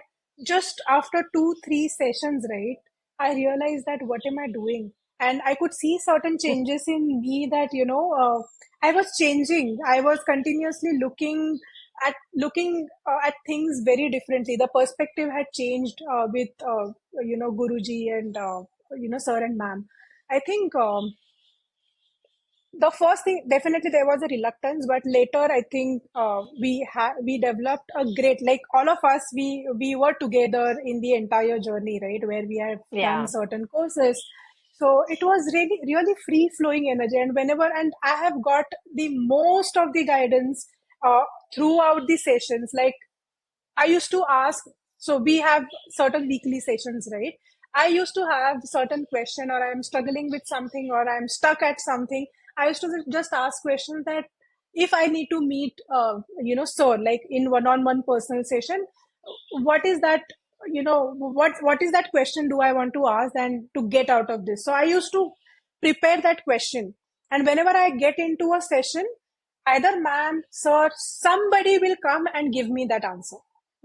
just after 2 3 sessions, right, I realized that what am I doing? And I could see certain changes in me, that I was changing. I was continuously looking at things very differently. The perspective had changed with Guruji and sir and ma'am. I think the first thing, definitely there was a reluctance, but later I think we developed a great, like all of us, we were together in the entire journey, right, where we have done Yeah, certain courses. So it was really really free flowing energy, and whenever, and I have got the most of the guidance uh, throughout the sessions. Like I used to ask, so we have certain weekly sessions, right? I used to have certain question, or I'm struggling with something, or I'm stuck at something. I used to just ask questions that if I need to meet, so like in one-on-one personal session, what is that, what is that question do I want to ask and to get out of this? So I used to prepare that question. And whenever I get into a session, either ma'am, sir, somebody will come and give me that answer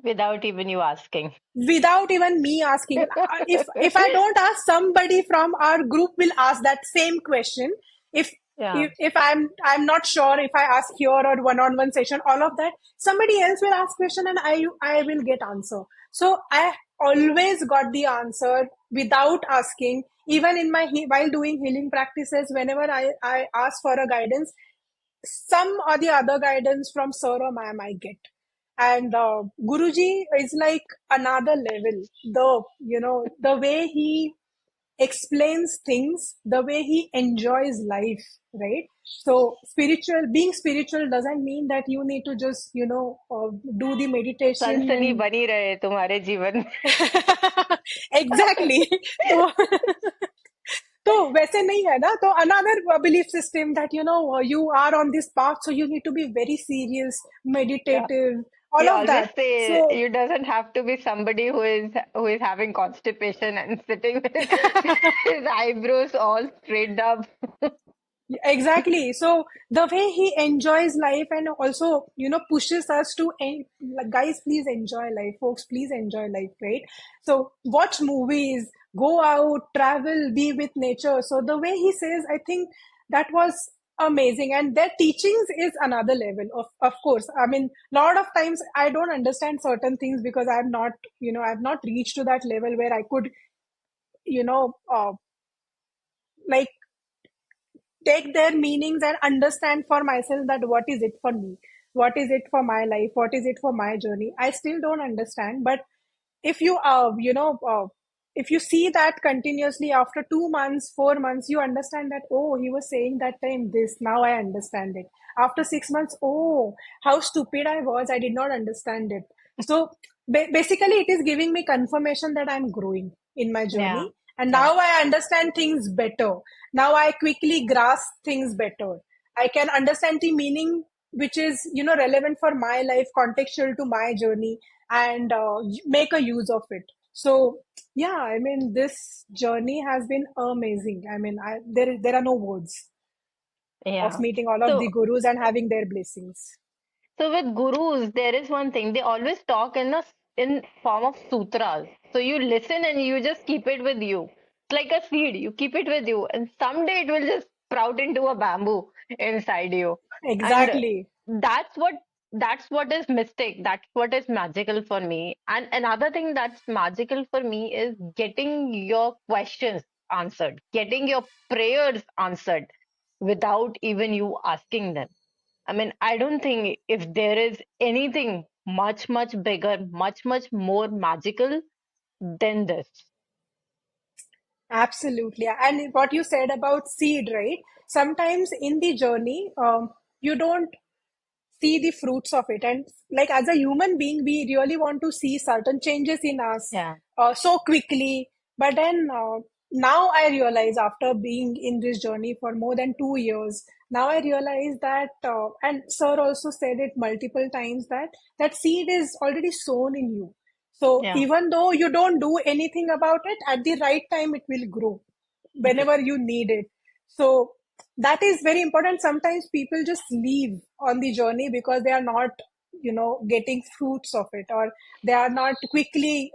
without even you asking. without even me asking. If I don't ask, somebody from our group will ask that same question. If Yeah. If I'm not sure, if I ask here or one-on-one session, all of that, somebody else will ask question and I will get answer. So I always got the answer without asking. Even in my while doing healing practices, whenever I ask for a guidance, some or the other guidance from sir or ma'am I get. And Guruji is like another level. The way he explains things, the way he enjoys life, right? So being spiritual doesn't mean that you need to just do the meditation सनसनी and बनी रहे तुम्हारे जीवन में. exactly. तो तो वैसे नहीं है ना, तो another belief system that you are on this path, so you need to be very serious, Yeah. Meditative, We all of always that. say So you doesn't have to be somebody who is having constipation and sitting with his eyebrows all straightened up. exactly. So the way he enjoys life and also, pushes us to, like, guys, please enjoy life, folks, please enjoy life, right? So watch movies, go out, travel, be with nature. So the way he says, I think that was amazing. And their teachings is another level of course. I mean, lot of times I don't understand certain things because I've not reached to that level where I could, you know, uh, like take their meanings and understand for myself that what is it for me, what is it for my life, what is it for my journey. I still don't understand, but if you if you see that continuously after 2 months, 4 months, you understand that, oh, he was saying that time this, now I understand it. After 6 months, oh, how stupid I was, I did not understand it. So basically it is giving me confirmation that I'm growing in my Yeah. journey, and Yeah. now I understand things better. Now I quickly grasp things better. I can understand the meaning which is relevant for my life, contextual to my journey, and make a use of it. So yeah, I mean, this journey has been amazing. I mean, there are no words of Yeah. meeting all of the So gurus and having their blessings. So with gurus, there is one thing. They always talk in form of sutras. So you listen and you just keep it with you. It's like a seed. You keep it with you, and someday it will just sprout into a bamboo inside you. And Exactly. that's what that's what is mystic. That's what is magical for me. And another thing that's magical for me is getting your questions answered, getting your prayers answered without even you asking them. I mean, I don't think if there is anything much, much bigger, much, much more magical than this. Absolutely. And what you said about seed, right? Sometimes in the journey, you don't see the fruits of it, and like as a human being we really want to see certain changes in us Yeah, so quickly. But then now I realize, after being in this journey for more than 2 years, now I realize that and sir also said it multiple times, that that seed is already sown in you. So yeah, even though you don't do anything about it, at the right time it will grow yeah, whenever you need it. So that is very important. Sometimes people just leave on the journey because they are not, getting fruits of it, or they are not quickly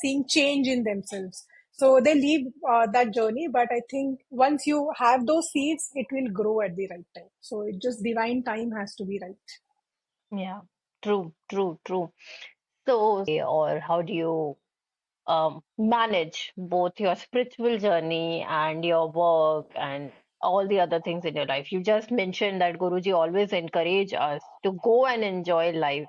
seeing change in themselves. So they leave that journey. But I think once you have those seeds, it will grow at the right time. So it just divine time has to be right. yeah. True, true, true. So, or how do you manage both your spiritual journey and your work and all the other things in your life? You just mentioned that Guruji always encourage us to go and enjoy life.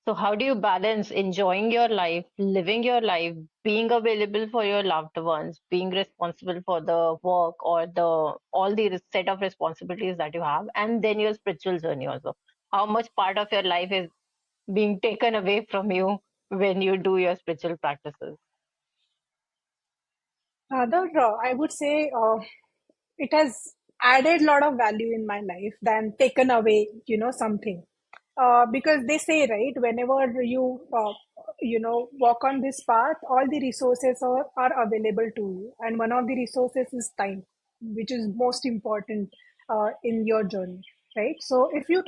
So how do you balance enjoying your life, living your life, being available for your loved ones, being responsible for the work or the all the set of responsibilities that you have, and then your spiritual journey also? How much part of your life is being taken away from you when you do your spiritual practices? Other, I would say, it has added a lot of value in my life than taken away, something. Because they say, right, whenever you, walk on this path, all the resources are available to you. And one of the resources is time, which is most important in your journey, right? So if you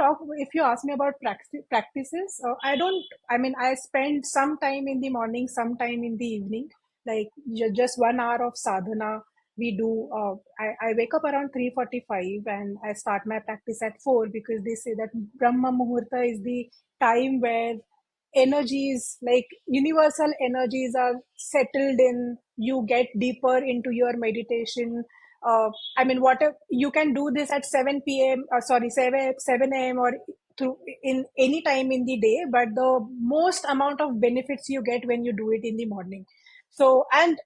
ask me about practices, I mean, I spend some time in the morning, some time in the evening, like just 1 hour of sadhana, we do. I wake up around 3:45 and I start my practice at 4 because they say that Brahma Muhurta is the time where energies, like universal energies, are settled in. You get deeper into your meditation. I mean, whatever you can do this at 7 p.m. Sorry, 7 a.m. or through in any time in the day, but the most amount of benefits you get when you do it in the morning. So, and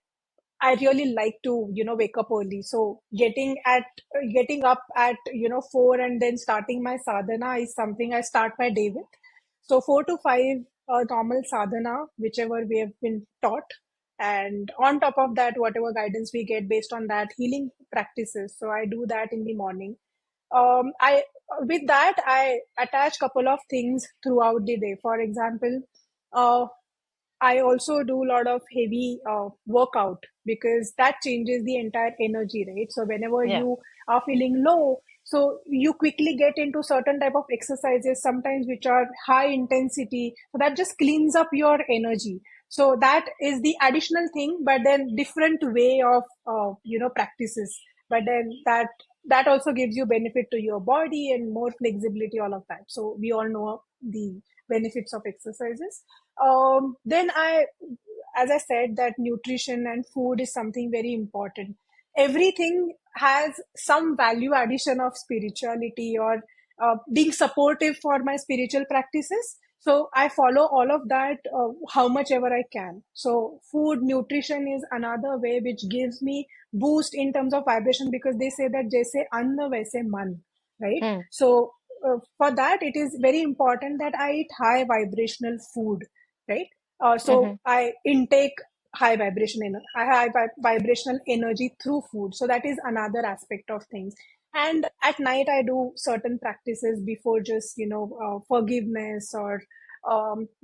I really like to, wake up early. So getting up at, 4 and then starting my sadhana is something I start my day with. So 4 to 5, normal sadhana, whichever we have been taught. And on top of that, whatever guidance we get based on that, healing practices. So I do that in the morning. I With that, I attach couple of things throughout the day. For example, uh, I also do a lot of heavy workout because that changes the entire energy, right? So whenever Yeah. you are feeling low, so you quickly get into certain type of exercises, sometimes which are high intensity. So that just cleans up your energy. So that is the additional thing, but then different way of practices. But then that also gives you benefit to your body and more flexibility, all of that. So we all know the benefits of exercises. Then as I said, that nutrition and food is something very important. Everything has some value addition of spirituality or being supportive for my spiritual practices. So I follow all of that how much ever I can. So food, nutrition is another way which gives me boost in terms of vibration because they say that jaise anna vaise man, right? Hmm. So for that, it is very important that I eat high vibrational food, right? Mm-hmm. So I intake high vibrational energy through food. So that is another aspect of things. And at night, I do certain practices before just forgiveness or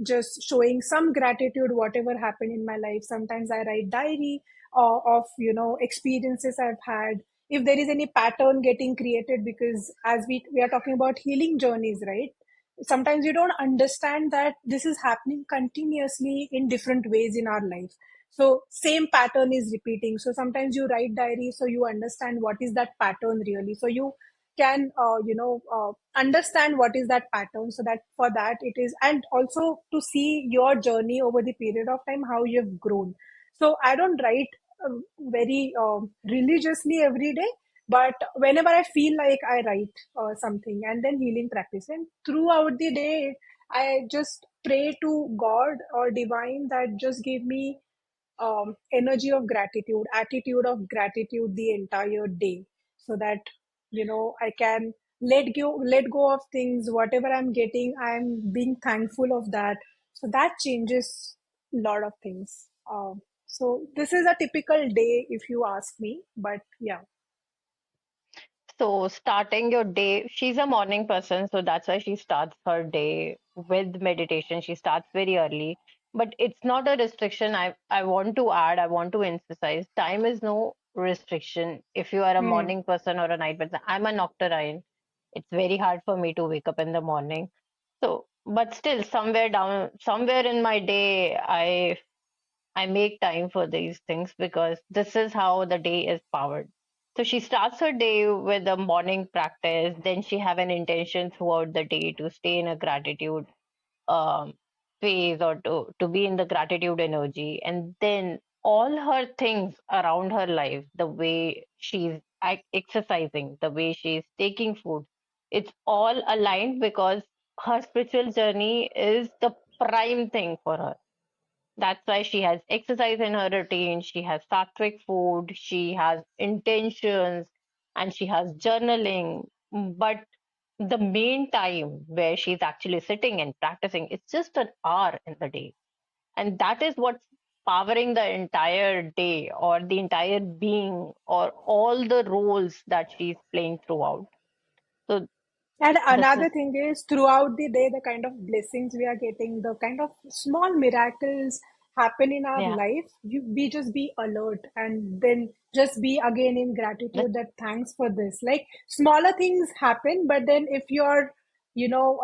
just showing some gratitude whatever happened in my life. Sometimes I write diary of experiences I've had, if there is any pattern getting created, because as we are talking about healing journeys, right? Sometimes you don't understand that this is happening continuously in different ways in our life. So same pattern is repeating. So sometimes you write diary so you understand what is that pattern really. So you can understand what is that pattern, so that for that it is, and also to see your journey over the period of time, how you have grown. So I don't write very religiously every day, but whenever I feel like I write something, and then healing practice, and throughout the day I just pray to God or divine that just give me energy of gratitude, attitude of gratitude the entire day, so that I can let go of things, whatever I'm getting, I'm being thankful of that. So that changes a lot of things. So this is a typical day if you ask me, but yeah. So starting your day, she's a morning person, so that's why she starts her day with meditation. She starts very early, but it's not a restriction. I want to add, I want to emphasize, time is no restriction. If you are a Hmm. morning person or a night person, I'm a nocturne. It's very hard for me to wake up in the morning. So, but still, somewhere in my day, I make time for these things because this is how the day is powered. So she starts her day with a morning practice, then she have an intention throughout the day to stay in a gratitude um, phase or to be in the gratitude energy. And then all her things around her life, the way she's exercising, the way she's taking food, it's all aligned because her spiritual journey is the prime thing for her. That's why she has exercise in her routine, she has sattvic food, she has intentions, and she has journaling. But the main time where she's actually sitting and practicing, it's just an hour in the day. And that is what's powering the entire day or the entire being or all the roles that she's playing throughout. So And this is, another thing is, throughout the day, the kind of blessings we are getting, the kind of small miracles happen in our yeah. life, we just be alert and then just be again in That, gratitude that thanks for this. Like smaller things happen, but then if you're, you know,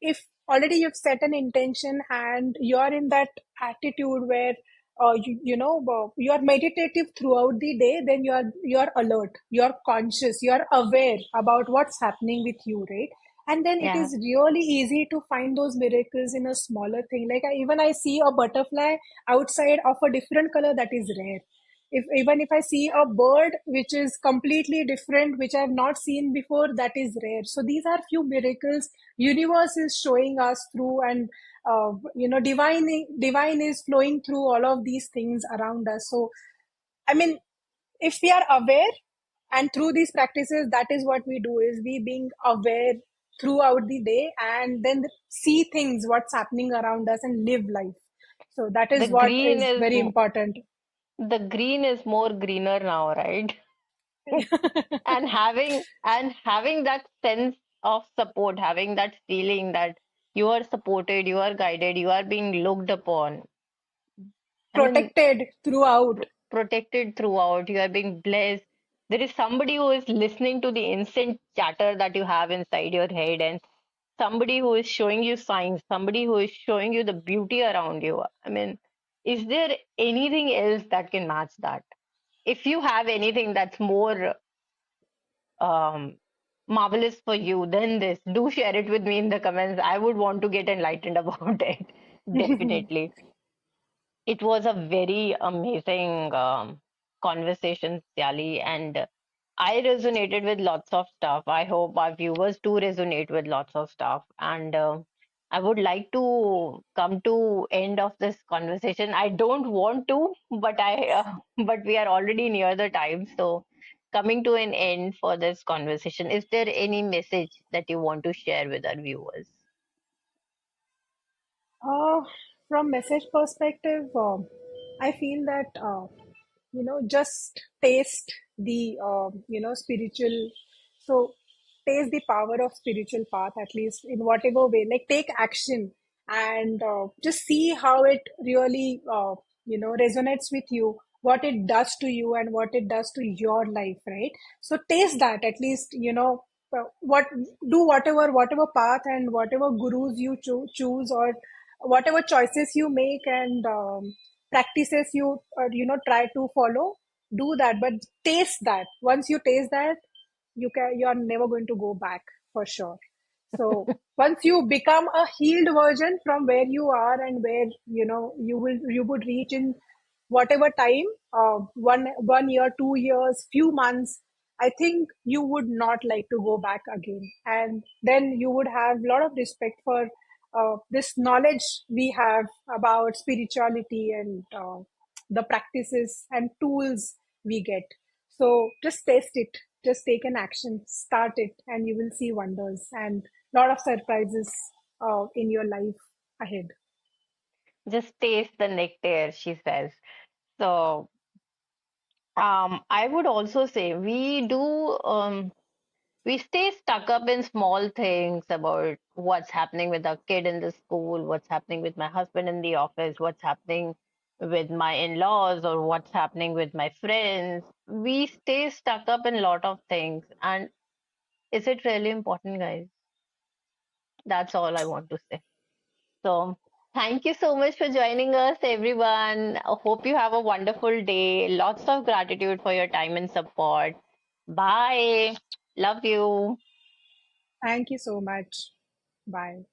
if already you've set an intention and you're in that attitude where you're meditative throughout the day, then you're alert, you're conscious, you're aware about what's happening with you, right? And then it Yeah. is really easy to find those miracles in a smaller thing. Like even I see a butterfly outside of a different color, that is rare. If even if I see a bird which is completely different, which I've not seen before, that is rare. So these are few miracles universe is showing us through. And divine is flowing through all of these things around us. So I mean, if we are aware, and through these practices, that is what we do, is we being aware throughout the day, and then see things what's happening around us and live life. So that The is what green is is very important. the green is more greener now, right? And having that sense of support, having that feeling that you are supported, you are guided, you are being looked upon. I mean, Protected throughout. protected throughout, you are being blessed. There is somebody who is listening to the instant chatter that you have inside your head, and somebody who is showing you signs, somebody who is showing you the beauty around you. I mean, is there anything else that can match that? If you have anything that's more um, marvelous for you than this, do share it with me in the comments. I would want to get enlightened about it. Definitely. It was a very amazing conversation, Sally, and I resonated with lots of stuff. I hope our viewers too resonate with lots of stuff. And I would like to come to end of this conversation. I don't want to, but but we are already near the time. So coming to an end for this conversation, is there any message that you want to share with our viewers? Uh, from message perspective, I feel that just taste the spiritual. So taste the power of spiritual path, at least in whatever way. Like take action, and just see how it really resonates with you, what it does to you, and what it does to your life, right? So taste that, at least what do, whatever path and whatever gurus you choose, or whatever choices you make, and practices you try to follow, do that. But taste that. Once you taste that, you're never going to go back, for sure. So once you become a healed version from where you are, and where you would reach in whatever time, 1 year, 2 years, few months, I think you would not like to go back again. And then you would have a lot of respect for this knowledge we have about spirituality, and the practices and tools we get. So just test it, just take an action, start it, and you will see wonders and a lot of surprises in your life ahead. Just taste the nectar, she says. So I would also say we stay stuck up in small things about what's happening with our kid in the school, what's happening with my husband in the office, what's happening with my in-laws, or what's happening with my friends. We stay stuck up in a lot of things. And is it really important, guys? That's all I want to say. So thank you so much for joining us, everyone. I hope you have a wonderful day. Lots of gratitude for your time and support. Bye. Love you. Thank you so much. Bye.